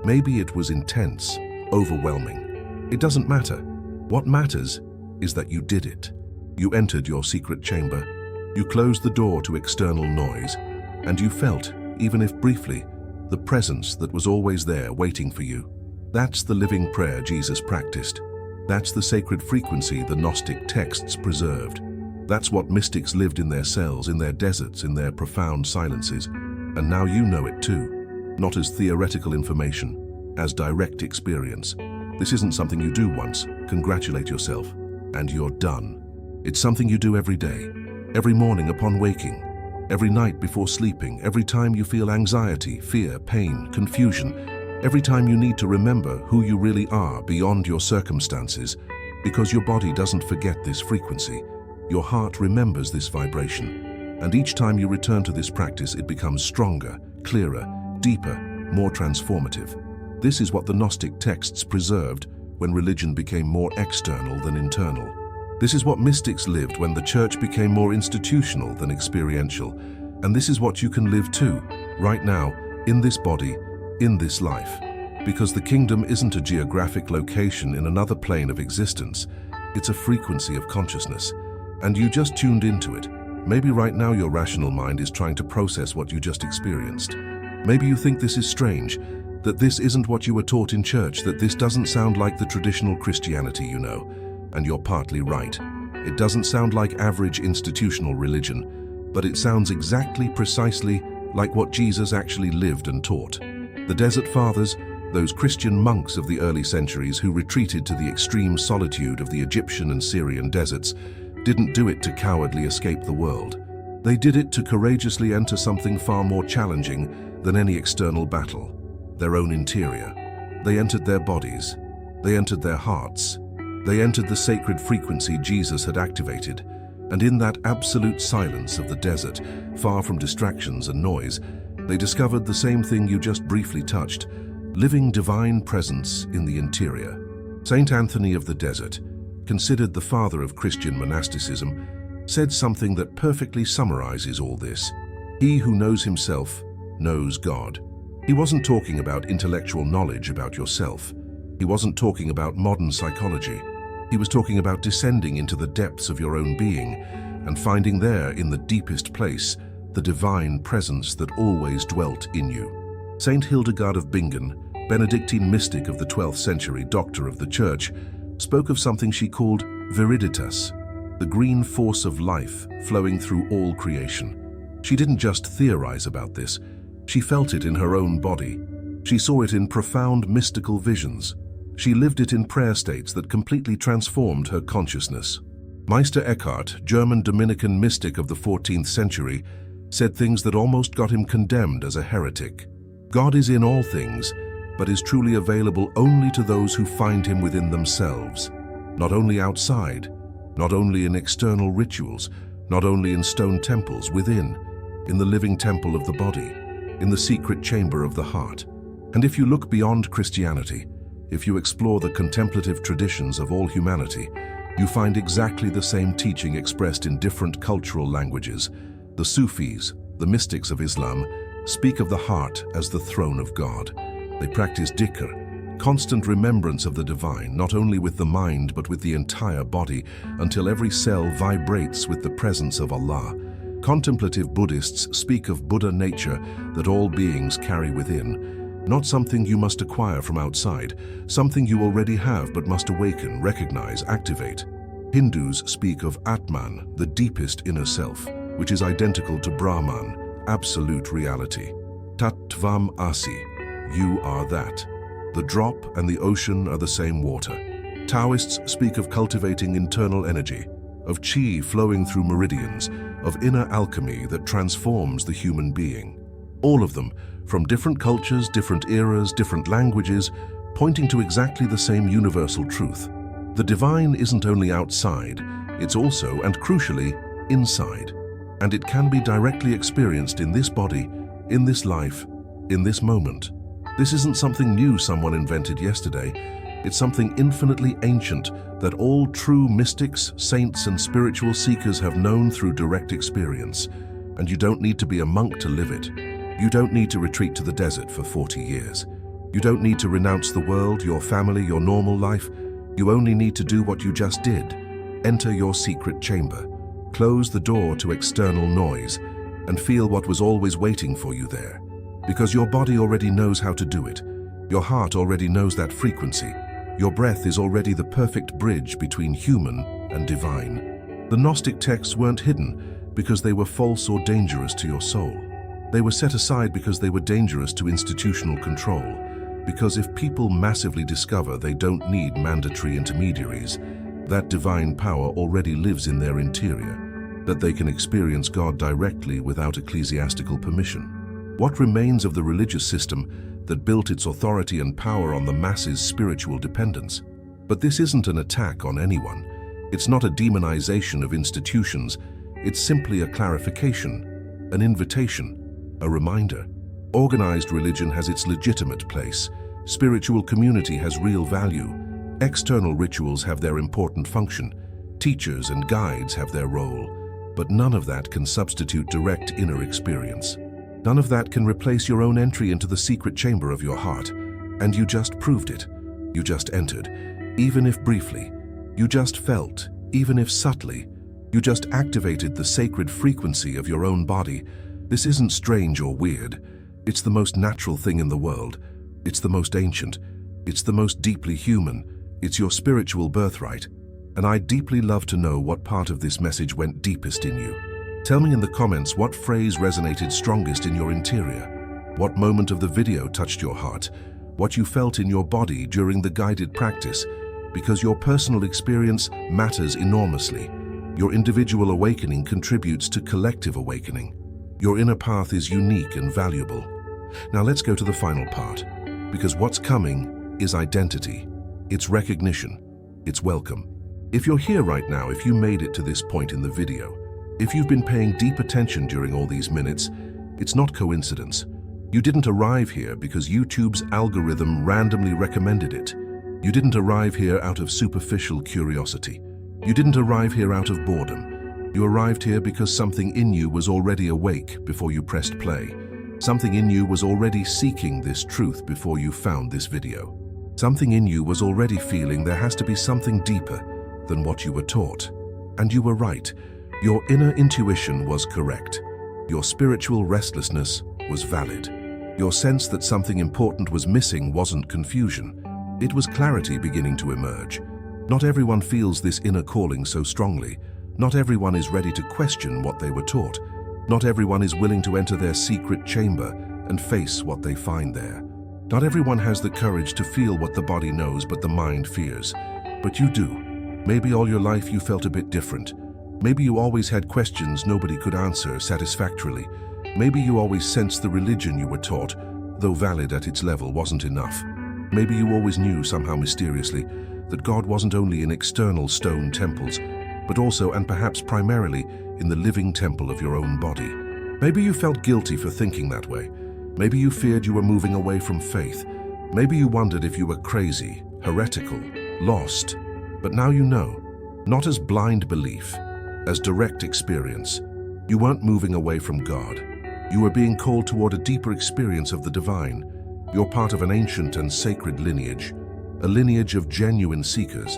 Maybe it was intense, overwhelming. It doesn't matter. What matters is that you did it. You entered your secret chamber. You closed the door to external noise, and you felt, even if briefly, the presence that was always there waiting for you. That's the living prayer Jesus practiced. That's the sacred frequency the Gnostic texts preserved. That's what mystics lived in their cells, in their deserts, in their profound silences. And now you know it too. Not as theoretical information, as direct experience. This isn't something you do once, congratulate yourself, and you're done. It's something you do every day, every morning upon waking, every night before sleeping, every time you feel anxiety, fear, pain, confusion, every time you need to remember who you really are beyond your circumstances, because your body doesn't forget this frequency. Your heart remembers this vibration, and each time you return to this practice, it becomes stronger, clearer, deeper, more transformative. This is what the Gnostic texts preserved when religion became more external than internal. This is what mystics lived when the church became more institutional than experiential. And this is what you can live too, right now, in this body, in this life. Because the kingdom isn't a geographic location in another plane of existence. It's a frequency of consciousness. And you just tuned into it. Maybe right now your rational mind is trying to process what you just experienced. Maybe you think this is strange, that this isn't what you were taught in church, that this doesn't sound like the traditional Christianity you know. And you're partly right. It doesn't sound like average institutional religion, but it sounds exactly, precisely like what Jesus actually lived and taught. The Desert Fathers, those Christian monks of the early centuries who retreated to the extreme solitude of the Egyptian and Syrian deserts, didn't do it to cowardly escape the world. They did it to courageously enter something far more challenging than any external battle, their own interior. They entered their bodies. They entered their hearts. They entered the sacred frequency Jesus had activated, and in that absolute silence of the desert, far from distractions and noise, they discovered the same thing you just briefly touched, living divine presence in the interior. Saint Anthony of the Desert, considered the father of Christian monasticism, said something that perfectly summarizes all this. He who knows himself knows God. He wasn't talking about intellectual knowledge about yourself. He wasn't talking about modern psychology. He was talking about descending into the depths of your own being and finding there, in the deepest place, the divine presence that always dwelt in you. Saint Hildegard of Bingen, Benedictine mystic of the 12th century, doctor of the Church, spoke of something she called viriditas, the green force of life flowing through all creation. She didn't just theorize about this, she felt it in her own body. She saw it in profound mystical visions. She lived it in prayer states that completely transformed her consciousness. Meister Eckhart, German Dominican mystic of the 14th century, said things that almost got him condemned as a heretic. God is in all things, but is truly available only to those who find him within themselves, not only outside, not only in external rituals, not only in stone temples, within, in the living temple of the body, in the secret chamber of the heart. And if you look beyond Christianity, if you explore the contemplative traditions of all humanity, you find exactly the same teaching expressed in different cultural languages. The Sufis, the mystics of Islam, speak of the heart as the throne of God. They practice dhikr, constant remembrance of the divine, not only with the mind but with the entire body, until every cell vibrates with the presence of Allah. Contemplative Buddhists speak of Buddha nature that all beings carry within, not something you must acquire from outside, something you already have but must awaken, recognize, activate. Hindus speak of Atman, the deepest inner self, which is identical to Brahman, absolute reality. Tattvam Asi, you are that. The drop and the ocean are the same water. Taoists speak of cultivating internal energy, of qi flowing through meridians, of inner alchemy that transforms the human being. All of them, from different cultures, different eras, different languages, pointing to exactly the same universal truth. The divine isn't only outside, it's also, and crucially, inside. And it can be directly experienced in this body, in this life, in this moment. This isn't something new someone invented yesterday. It's something infinitely ancient that all true mystics, saints, and spiritual seekers have known through direct experience. And you don't need to be a monk to live it. You don't need to retreat to the desert for 40 years. You don't need to renounce the world, your family, your normal life. You only need to do what you just did. Enter your secret chamber. Close the door to external noise and feel what was always waiting for you there. Because your body already knows how to do it. Your heart already knows that frequency. Your breath is already the perfect bridge between human and divine. The Gnostic texts weren't hidden because they were false or dangerous to your soul. They were set aside because they were dangerous to institutional control. Because if people massively discover they don't need mandatory intermediaries, that divine power already lives in their interior, that they can experience God directly without ecclesiastical permission. What remains of the religious system that built its authority and power on the masses' spiritual dependence? But this isn't an attack on anyone. It's not a demonization of institutions. It's simply a clarification, an invitation, a reminder. Organized religion has its legitimate place. Spiritual community has real value. External rituals have their important function. Teachers and guides have their role. But none of that can substitute direct inner experience. None of that can replace your own entry into the secret chamber of your heart. And you just proved it. You just entered, even if briefly. You just felt, even if subtly. You just activated the sacred frequency of your own body. This isn't strange or weird. It's the most natural thing in the world. It's the most ancient. It's the most deeply human. It's your spiritual birthright. And I'd deeply love to know what part of this message went deepest in you. Tell me in the comments what phrase resonated strongest in your interior, what moment of the video touched your heart, what you felt in your body during the guided practice, because your personal experience matters enormously. Your individual awakening contributes to collective awakening. Your inner path is unique and valuable. Now let's go to the final part, because what's coming is identity. It's recognition. It's welcome. If you're here right now, if you made it to this point in the video, if you've been paying deep attention during all these minutes, it's not coincidence. You didn't arrive here because YouTube's algorithm randomly recommended it. You didn't arrive here out of superficial curiosity. You didn't arrive here out of boredom. You arrived here because something in you was already awake before you pressed play. Something in you was already seeking this truth before you found this video. Something in you was already feeling there has to be something deeper than what you were taught. And you were right. Your inner intuition was correct. Your spiritual restlessness was valid. Your sense that something important was missing wasn't confusion. It was clarity beginning to emerge. Not everyone feels this inner calling so strongly. Not everyone is ready to question what they were taught. Not everyone is willing to enter their secret chamber and face what they find there. Not everyone has the courage to feel what the body knows but the mind fears. But you do. Maybe all your life you felt a bit different. Maybe you always had questions nobody could answer satisfactorily. Maybe you always sensed the religion you were taught, though valid at its level, wasn't enough. Maybe you always knew somehow mysteriously that God wasn't only in external stone temples, but also and perhaps primarily in the living temple of your own body. Maybe you felt guilty for thinking that way. Maybe you feared you were moving away from faith. Maybe you wondered if you were crazy, heretical, lost. But now you know, not as blind belief, as direct experience. You weren't moving away from God. You were being called toward a deeper experience of the divine. You're part of an ancient and sacred lineage, a lineage of genuine seekers,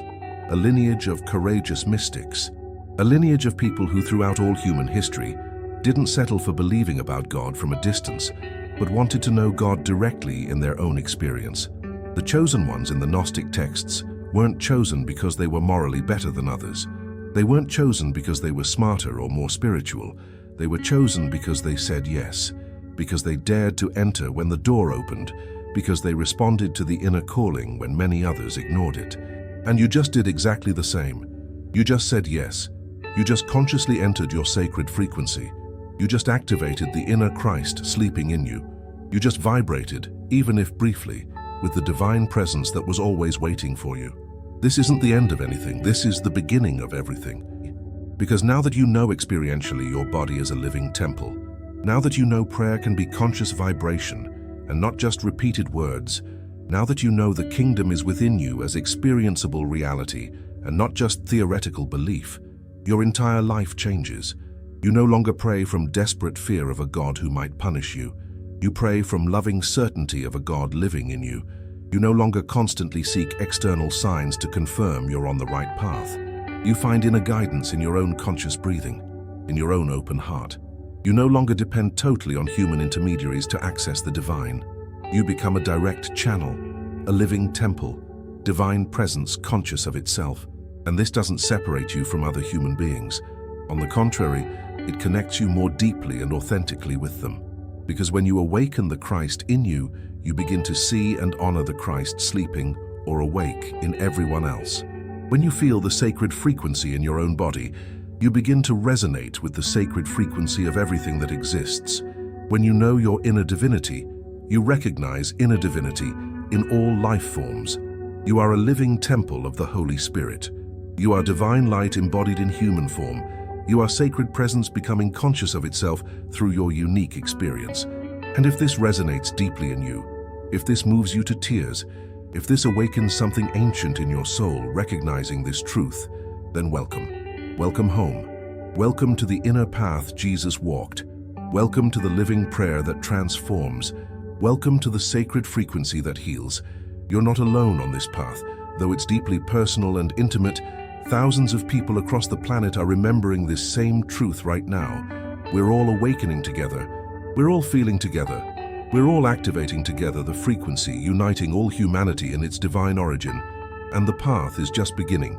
a lineage of courageous mystics, a lineage of people who throughout all human history didn't settle for believing about God from a distance, but wanted to know God directly in their own experience. The chosen ones in the Gnostic texts weren't chosen because they were morally better than others. They weren't chosen because they were smarter or more spiritual. They were chosen because they said yes, because they dared to enter when the door opened, because they responded to the inner calling when many others ignored it. And you just did exactly the same. You just said yes. You just consciously entered your sacred frequency. You just activated the inner Christ sleeping in you. You just vibrated, even if briefly, with the divine presence that was always waiting for you. This isn't the end of anything. This is the beginning of everything. Because now that you know experientially your body is a living temple, now that you know prayer can be conscious vibration and not just repeated words, now that you know the kingdom is within you as experienceable reality and not just theoretical belief, your entire life changes. You no longer pray from desperate fear of a God who might punish you. You pray from loving certainty of a God living in you. You no longer constantly seek external signs to confirm you're on the right path. You find inner guidance in your own conscious breathing, in your own open heart. You no longer depend totally on human intermediaries to access the divine. You become a direct channel, a living temple, divine presence conscious of itself. And this doesn't separate you from other human beings. On the contrary, it connects you more deeply and authentically with them. Because when you awaken the Christ in you, you begin to see and honor the Christ sleeping or awake in everyone else. When you feel the sacred frequency in your own body, you begin to resonate with the sacred frequency of everything that exists. When you know your inner divinity, you recognize inner divinity in all life forms. You are a living temple of the Holy Spirit. You are divine light embodied in human form. You are sacred presence becoming conscious of itself through your unique experience. And if this resonates deeply in you, if this moves you to tears, if this awakens something ancient in your soul recognizing this truth, then welcome. Welcome home. Welcome to the inner path Jesus walked. Welcome to the living prayer that transforms. Welcome to the sacred frequency that heals. You're not alone on this path. Though it's deeply personal and intimate, thousands of people across the planet are remembering this same truth right now. We're all awakening together. We're all feeling together. We're all activating together the frequency, uniting all humanity in its divine origin. And the path is just beginning.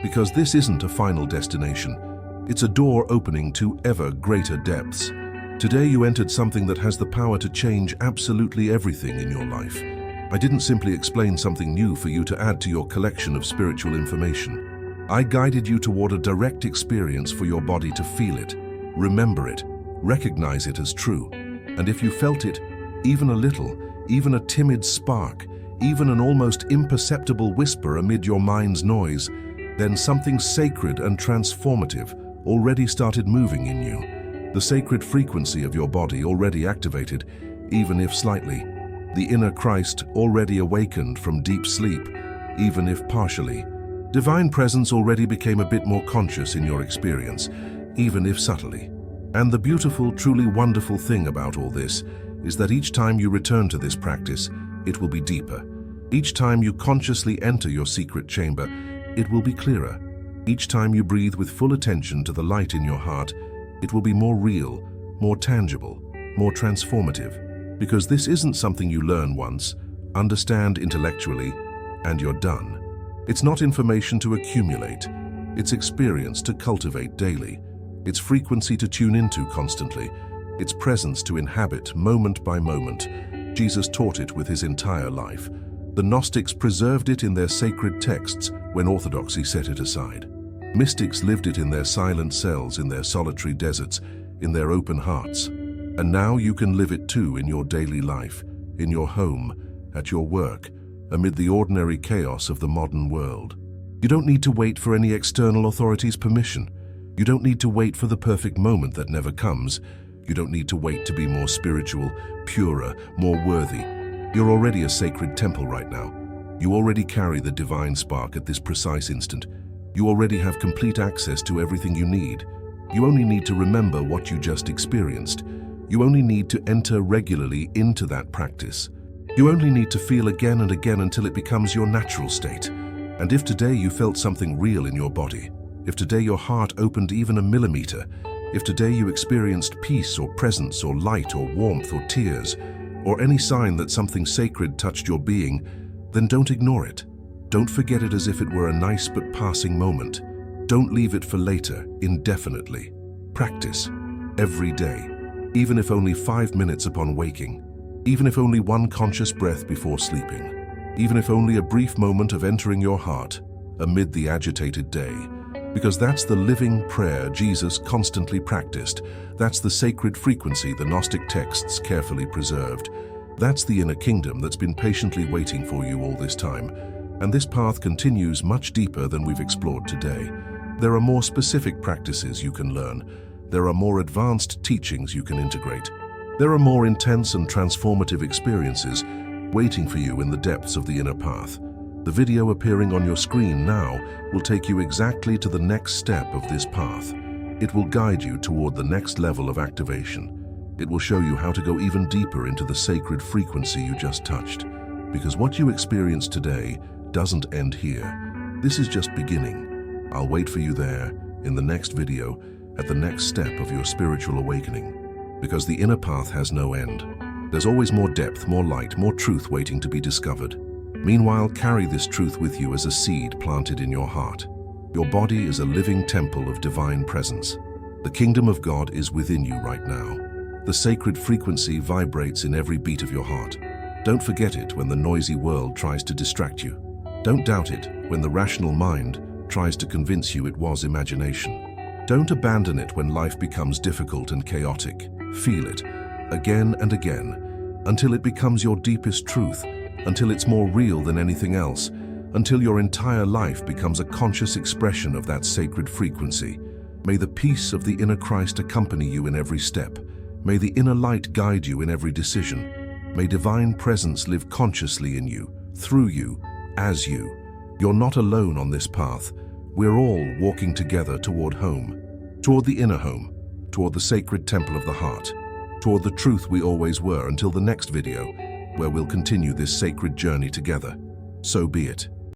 Because this isn't a final destination. It's a door opening to ever greater depths. Today you entered something that has the power to change absolutely everything in your life. I didn't simply explain something new for you to add to your collection of spiritual information. I guided you toward a direct experience for your body to feel it, remember it, recognize it as true. And if you felt it, even a little, even a timid spark, even an almost imperceptible whisper amid your mind's noise, then something sacred and transformative already started moving in you. The sacred frequency of your body already activated, even if slightly. The inner Christ already awakened from deep sleep, even if partially. Divine presence already became a bit more conscious in your experience, even if subtly. And the beautiful, truly wonderful thing about all this is that each time you return to this practice, it will be deeper. Each time you consciously enter your secret chamber, it will be clearer. Each time you breathe with full attention to the light in your heart, it will be more real, more tangible, more transformative. Because this isn't something you learn once, understand intellectually, and you're done. It's not information to accumulate. It's experience to cultivate daily. It's frequency to tune into constantly. It's presence to inhabit moment by moment. Jesus taught it with his entire life. The Gnostics preserved it in their sacred texts when orthodoxy set it aside. Mystics lived it in their silent cells, in their solitary deserts, in their open hearts. And now you can live it too in your daily life, in your home, at your work, amid the ordinary chaos of the modern world. You don't need to wait for any external authority's permission. You don't need to wait for the perfect moment that never comes. You don't need to wait to be more spiritual, purer, more worthy. You're already a sacred temple right now. You already carry the divine spark at this precise instant. You already have complete access to everything you need. You only need to remember what you just experienced. You only need to enter regularly into that practice. You only need to feel again and again until it becomes your natural state. And if today you felt something real in your body, if today your heart opened even a millimeter, if today you experienced peace or presence or light or warmth or tears, or any sign that something sacred touched your being, then don't ignore it. Don't forget it as if it were a nice but passing moment. Don't leave it for later, indefinitely. Practice, every day. Even if only 5 minutes upon waking, even if only one conscious breath before sleeping, even if only a brief moment of entering your heart amid the agitated day. Because that's the living prayer Jesus constantly practiced. That's the sacred frequency the Gnostic texts carefully preserved. That's the inner kingdom that's been patiently waiting for you all this time. And this path continues much deeper than we've explored today. There are more specific practices you can learn. There are more advanced teachings you can integrate. There are more intense and transformative experiences waiting for you in the depths of the inner path. The video appearing on your screen now will take you exactly to the next step of this path. It will guide you toward the next level of activation. It will show you how to go even deeper into the sacred frequency you just touched. Because what you experience today doesn't end here. This is just beginning. I'll wait for you there in the next video, at the next step of your spiritual awakening. Because the inner path has no end. There's always more depth, more light, more truth waiting to be discovered. Meanwhile, carry this truth with you as a seed planted in your heart. Your body is a living temple of divine presence. The kingdom of God is within you right now. The sacred frequency vibrates in every beat of your heart. Don't forget it when the noisy world tries to distract you. Don't doubt it when the rational mind tries to convince you it was imagination. Don't abandon it when life becomes difficult and chaotic. Feel it, again and again, until it becomes your deepest truth, until it's more real than anything else, until your entire life becomes a conscious expression of that sacred frequency. May the peace of the inner Christ accompany you in every step. May the inner light guide you in every decision. May divine presence live consciously in you, through you, as you. You're not alone on this path. We're all walking together toward home, toward the inner home, toward the sacred temple of the heart, toward the truth we always were, until the next video, where we'll continue this sacred journey together. So be it.